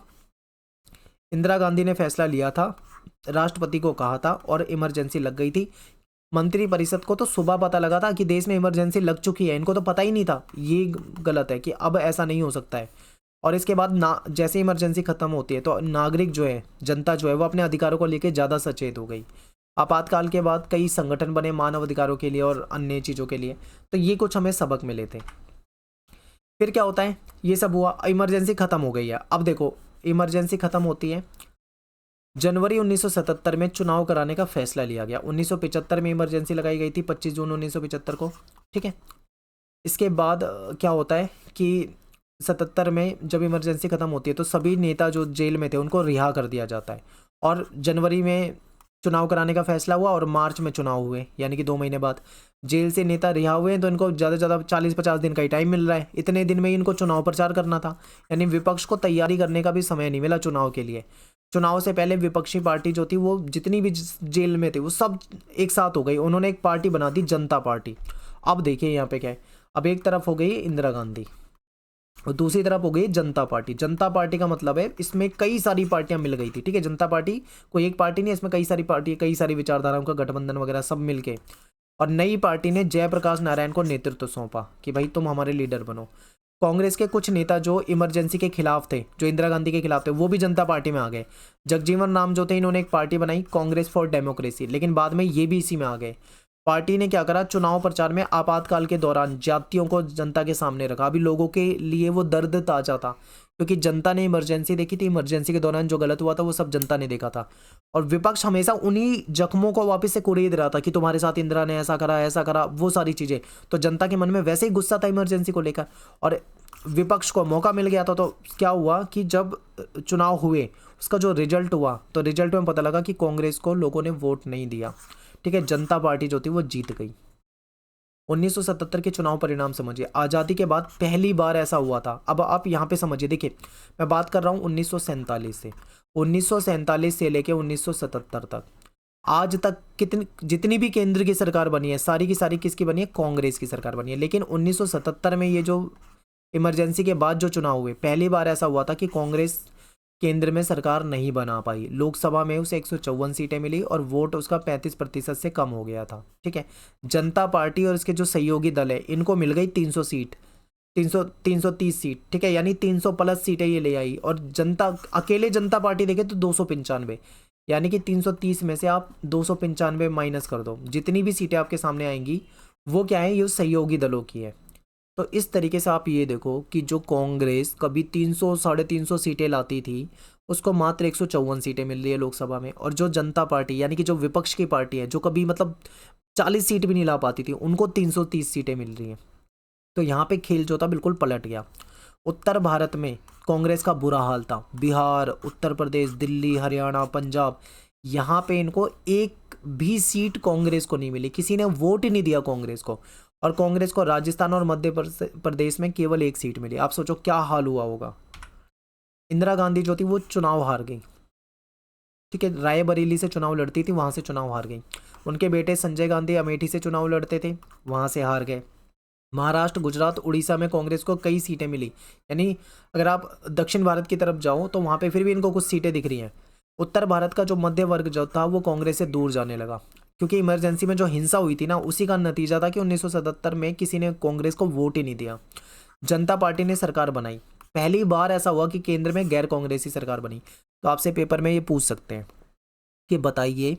इंदिरा गांधी ने फैसला लिया था, राष्ट्रपति को कहा था और इमरजेंसी लग गई थी। मंत्रिपरिषद को तो सुबह पता लगा था कि देश में इमरजेंसी लग चुकी है, इनको तो पता ही नहीं था। ये गलत है कि अब ऐसा नहीं हो सकता है। और इसके बाद ना जैसे इमरजेंसी खत्म होती है तो नागरिक जो है, जनता जो है, वो अपने अधिकारों को लेकर ज़्यादा सचेत हो गई। आपातकाल के बाद कई संगठन बने मानव अधिकारों के लिए और अन्य चीज़ों के लिए, तो ये कुछ हमें सबक मिले थे। फिर क्या होता है, ये सब हुआ, इमरजेंसी खत्म हो गई है। अब देखो, इमरजेंसी खत्म होती है, जनवरी 1977 में चुनाव कराने का फैसला लिया गया। 1975 में इमरजेंसी लगाई गई थी, 25 जून 1975 को, ठीक है। इसके बाद क्या होता है कि 77 में जब इमरजेंसी खत्म होती है तो सभी नेता जो जेल में थे उनको रिहा कर दिया जाता है और जनवरी में चुनाव कराने का फैसला हुआ और मार्च में चुनाव हुए, यानी कि 2 महीने बाद जेल से नेता रिहा हुए हैं। तो इनको ज़्यादा से ज़्यादा 40-50 दिन का ही टाइम मिल रहा है। इतने दिन में ही इनको चुनाव प्रचार करना था, यानी विपक्ष को तैयारी करने का भी समय नहीं मिला चुनाव के लिए। चुनाव से पहले विपक्षी पार्टी जो थी वो जितनी भी जेल में थे वो सब एक साथ हो गई, उन्होंने एक पार्टी बना दी, जनता पार्टी। अब देखिए यहाँ पे क्या है, अब एक तरफ हो गई इंदिरा गांधी और दूसरी तरफ हो गई जनता पार्टी। जनता पार्टी का मतलब है इसमें कई सारी पार्टियां मिल गई थी, ठीक है। जनता पार्टी कोई एक पार्टी नहीं, इसमें कई सारी पार्टी, कई सारी विचारधाराओं का गठबंधन वगैरह सब मिलके। और नई पार्टी ने जयप्रकाश नारायण को नेतृत्व सौंपा कि भाई तुम हमारे लीडर बनो। कांग्रेस के कुछ नेता जो इमरजेंसी के खिलाफ थे, जो इंदिरा गांधी के खिलाफ थे, वो भी जनता पार्टी में आ गए। जगजीवन राम जो थे, इन्होंने एक पार्टी बनाई कांग्रेस फॉर डेमोक्रेसी, लेकिन बाद में ये भी इसी में आ गए। पार्टी ने क्या करा, चुनाव प्रचार में आपातकाल के दौरान जातियों को जनता के सामने रखा। अभी लोगों के लिए वो दर्द ताजा था, क्योंकि जनता ने इमरजेंसी देखी थी, इमरजेंसी के दौरान जो गलत हुआ था वो सब जनता ने देखा था। और विपक्ष हमेशा उन्हीं जख्मों को वापस से कुरेद रहा था कि तुम्हारे साथ इंदिरा ने ऐसा करा, वो सारी चीज़ें। तो जनता के मन में वैसे ही गुस्सा था इमरजेंसी को लेकर और विपक्ष को मौका मिल गया था। तो क्या हुआ कि जब चुनाव हुए उसका जो रिजल्ट हुआ, तो रिजल्ट में पता लगा कि कांग्रेस को लोगों ने वोट नहीं दिया, ठीक है। जनता पार्टी जो थी वो जीत गई। 1977 के चुनाव परिणाम समझिए, आज़ादी के बाद पहली बार ऐसा हुआ था। अब आप यहाँ पे समझिए, देखिए मैं बात कर रहा हूँ 1947 से, 1947 से लेके 1977 तक, आज तक जितनी भी केंद्र की सरकार बनी है सारी की सारी किसकी बनी है? कांग्रेस की सरकार बनी है। लेकिन 1977 में ये जो इमरजेंसी के बाद जो चुनाव हुए, पहली बार ऐसा हुआ था कि कांग्रेस केंद्र में सरकार नहीं बना पाई। लोकसभा में उसे 154 सीटें मिली और वोट उसका 35% से कम हो गया था, ठीक है। जनता पार्टी और इसके जो सहयोगी दल है इनको मिल गई 300 सीट, 330 सीट, ठीक है, यानी 300 प्लस सीटें ये ले आई। और जनता अकेले जनता पार्टी देखे तो 295, यानी कि 330 में से आप 295 माइनस कर दो, जितनी भी सीटें आपके सामने आएंगी वो क्या है, ये सहयोगी दलों की है। तो इस तरीके से आप ये देखो कि जो कांग्रेस कभी 300 350 सीटें लाती थी उसको मात्र 154 सीटें मिल रही है लोकसभा में। और जो जनता पार्टी यानी कि जो विपक्ष की पार्टी है, जो कभी मतलब 40 सीट भी नहीं ला पाती थी, उनको 330 सीटें मिल रही हैं। तो यहाँ पे खेल जो था बिल्कुल पलट गया। उत्तर भारत में कांग्रेस का बुरा हाल था, बिहार, उत्तर प्रदेश, दिल्ली, हरियाणा, पंजाब, यहाँ पे इनको एक भी सीट कांग्रेस को नहीं मिली, किसी ने वोट ही नहीं दिया कांग्रेस को। और कांग्रेस को राजस्थान और मध्य प्रदेश में केवल एक सीट मिली। आप सोचो क्या हाल हुआ होगा। इंदिरा गांधी जो थी वो चुनाव हार गई, ठीक है, रायबरेली से चुनाव लड़ती थी, वहां से चुनाव हार गई। उनके बेटे संजय गांधी अमेठी से चुनाव लड़ते थे, वहां से हार गए। महाराष्ट्र, गुजरात, उड़ीसा में कांग्रेस को कई सीटें मिली, यानी अगर आप दक्षिण भारत की तरफ जाओ तो वहां पे फिर भी इनको कुछ सीटें दिख रही हैं। उत्तर भारत का जो मध्य वर्ग जो था वो कांग्रेस से दूर जाने लगा। क्योंकि इमरजेंसी में जो हिंसा हुई थी ना, उसी का नतीजा था कि 1977 में किसी ने कांग्रेस को वोट ही नहीं दिया, जनता पार्टी ने सरकार बनाई। पहली बार ऐसा हुआ कि केंद्र में गैर कांग्रेसी सरकार बनी। तो आपसे पेपर में ये पूछ सकते हैं कि बताइए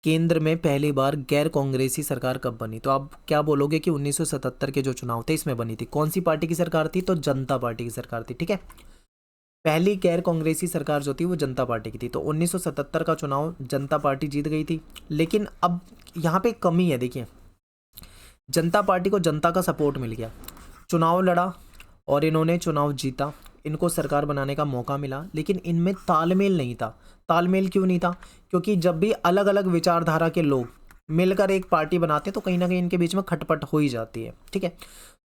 केंद्र में पहली बार गैर कांग्रेसी सरकार कब बनी। तो आप क्या बोलोगे कि 1977 के जो चुनाव थे इसमें बनी थी। कौन सी पार्टी की सरकार थी, तो जनता पार्टी की सरकार थी। ठीक है, पहली गैर कांग्रेसी सरकार जो थी वो जनता पार्टी की थी। तो 1977 का चुनाव जनता पार्टी जीत गई थी। लेकिन अब यहाँ पे कमी है, देखिए जनता पार्टी को जनता का सपोर्ट मिल गया, चुनाव लड़ा और इन्होंने चुनाव जीता, इनको सरकार बनाने का मौका मिला, लेकिन इनमें तालमेल नहीं था। तालमेल क्यों नहीं था, क्योंकि जब भी अलग अलग विचारधारा के लोग मिलकर एक पार्टी बनाते हैं तो कहीं ना कहीं इनके बीच में खटपट हो ही जाती है। ठीक है,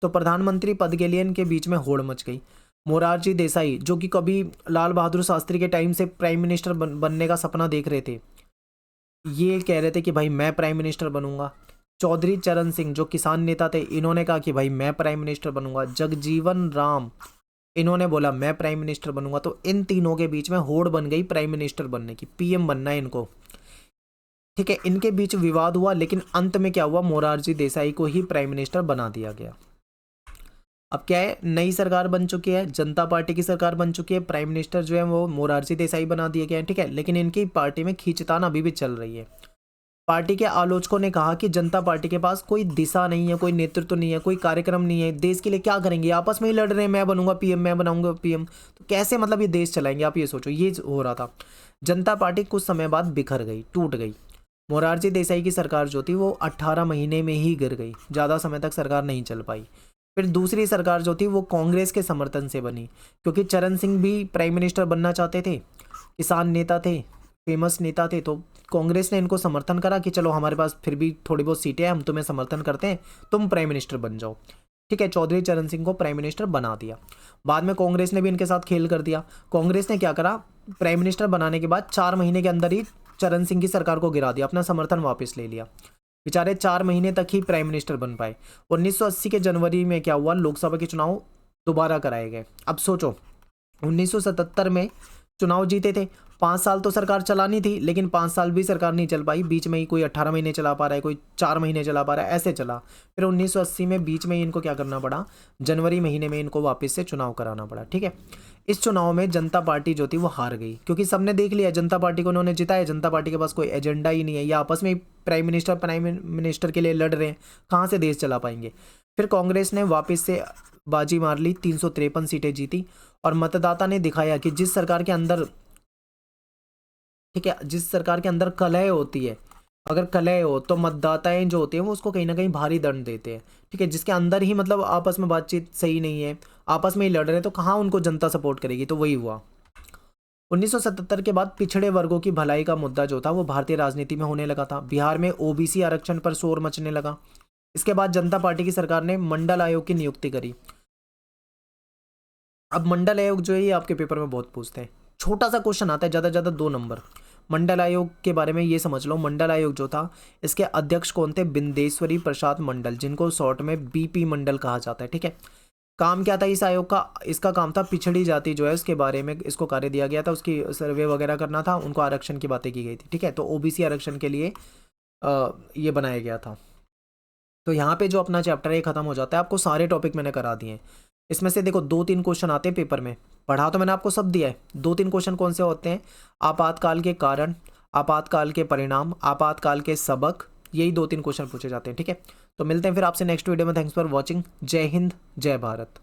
तो प्रधानमंत्री पद के लिए इनके बीच में होड़ मच गई। मोरारजी देसाई जो कि कभी लाल बहादुर शास्त्री के टाइम से प्राइम मिनिस्टर बनने का सपना देख रहे थे, ये कह रहे थे कि भाई मैं प्राइम मिनिस्टर बनूंगा। चौधरी चरण सिंह जो किसान नेता थे, इन्होंने कहा कि भाई मैं प्राइम मिनिस्टर बनूंगा। जगजीवन राम, इन्होंने बोला मैं प्राइम मिनिस्टर बनूंगा। तो इन तीनों के बीच में होड़ बन गई प्राइम मिनिस्टर बनने की, पीएम बनना है इनको। ठीक है, इनके बीच विवाद हुआ, लेकिन अंत में क्या हुआ, मोरारजी देसाई को ही प्राइम मिनिस्टर बना दिया गया। अब क्या है, नई सरकार बन चुकी है, जनता पार्टी की सरकार बन चुकी है, प्राइम मिनिस्टर जो है वो मोरारजी देसाई बना दिया गया है। ठीक है, लेकिन इनकी पार्टी में खींचतान अभी भी चल रही है। पार्टी के आलोचकों ने कहा कि जनता पार्टी के पास कोई दिशा नहीं है, कोई नेतृत्व नहीं है, कोई कार्यक्रम नहीं है, देश के लिए क्या करेंगे, आपस में ही लड़ रहे हैं, मैं बनूंगा पीएम, मैं बनाऊंगा पीएम, तो कैसे मतलब ये देश चलाएंगे। आप ये सोचो, ये हो रहा था। जनता पार्टी कुछ समय बाद बिखर गई, टूट गई। मोरारजी देसाई की सरकार जो थी वो 18 महीने में ही गिर गई, ज़्यादा समय तक सरकार नहीं चल पाई। फिर दूसरी सरकार जो थी वो कांग्रेस के समर्थन से बनी, क्योंकि चरण सिंह भी प्राइम मिनिस्टर बनना चाहते थे, किसान नेता थे, फेमस नेता थे। तो कांग्रेस ने इनको समर्थन करा कि चलो हमारे पास फिर भी थोड़ी बहुत सीटें हैं, हम तुम्हें समर्थन करते हैं, तुम प्राइम मिनिस्टर बन जाओ। ठीक है, चौधरी चरण सिंह को प्राइम मिनिस्टर बना दिया। बाद में कांग्रेस ने भी इनके साथ खेल कर दिया। कांग्रेस ने क्या करा, प्राइम मिनिस्टर बनाने के बाद 4 महीने के अंदर ही चरण सिंह की सरकार को गिरा दिया, अपना समर्थन वापस ले लिया। बेचारे 4 महीने तक ही प्राइम मिनिस्टर बन पाए। 1980 के जनवरी में क्या हुआ, लोकसभा के चुनाव दोबारा कराए गए। अब सोचो 1977 में चुनाव जीते थे, 5 साल तो सरकार चलानी थी, लेकिन 5 साल भी सरकार नहीं चल पाई। बीच में ही कोई 18 महीने चला पा रहा है, कोई 4 महीने चला पा रहा है, ऐसे चला। फिर 1980 में बीच में ही इनको क्या करना पड़ा, जनवरी महीने में इनको वापस से चुनाव कराना पड़ा। ठीक है, इस चुनाव में जनता पार्टी जो थी वो हार गई, क्योंकि सबने देख लिया जनता पार्टी को उन्होंने जिताया। जनता पार्टी के पास कोई एजेंडा ही नहीं है, या आपस में प्राइम मिनिस्टर के लिए लड़ रहे हैं, कहाँ से देश चला पाएंगे। फिर कांग्रेस ने वापस से बाजी मार ली, 353 सीटें जीती, और मतदाता ने दिखाया कि जिस सरकार के अंदर, ठीक है, जिस सरकार के अंदर कलह होती है, अगर कलह हो तो मतदाताएं जो होते हैं वो उसको कहीं ना कहीं भारी दंड देते हैं। ठीक है, जिसके अंदर ही मतलब आपस में बातचीत सही नहीं है, आपस में ही लड़ रहे हैं, तो कहाँ उनको जनता सपोर्ट करेगी। तो वही हुआ। 1977 के बाद पिछड़े वर्गों की भलाई का मुद्दा जो था वो भारतीय राजनीति में होने लगा था। बिहार में ओबीसी आरक्षण पर शोर मचने लगा। इसके बाद जनता पार्टी की सरकार ने मंडल आयोग की नियुक्ति करी। अब मंडल आयोग जो है ये आपके पेपर में बहुत पूछते हैं, छोटा सा क्वेश्चन आता है, ज़्यादा ज़्यादा 2 नंबर। मंडल आयोग के बारे में ये समझ लो, मंडल आयोग जो था इसके अध्यक्ष कौन थे, बिंदेश्वरी प्रसाद मंडल, जिनको शॉर्ट में बीपी मंडल कहा जाता है। ठीक है, काम क्या था इस आयोग का, इसका काम था पिछड़ी जाति जो है उसके बारे में इसको कार्य दिया गया था, उसकी सर्वे वगैरह करना था, उनको आरक्षण की बातें की गई थी। ठीक है, तो ओबीसी आरक्षण के लिए ये बनाया गया था। तो यहाँ पे जो अपना चैप्टर है खत्म हो जाता है। आपको सारे टॉपिक मैंने करा दिए हैं। इसमें से देखो 2-3 क्वेश्चन आते हैं पेपर में, पढ़ा तो मैंने आपको सब दिया है। 2-3 क्वेश्चन कौन से होते हैं, आपातकाल के कारण, आपातकाल के परिणाम, आपातकाल के सबक, यही 2-3 क्वेश्चन पूछे जाते हैं। ठीक है, तो मिलते हैं फिर आपसे नेक्स्ट वीडियो में। Thanks for watching. जय हिंद, जय भारत।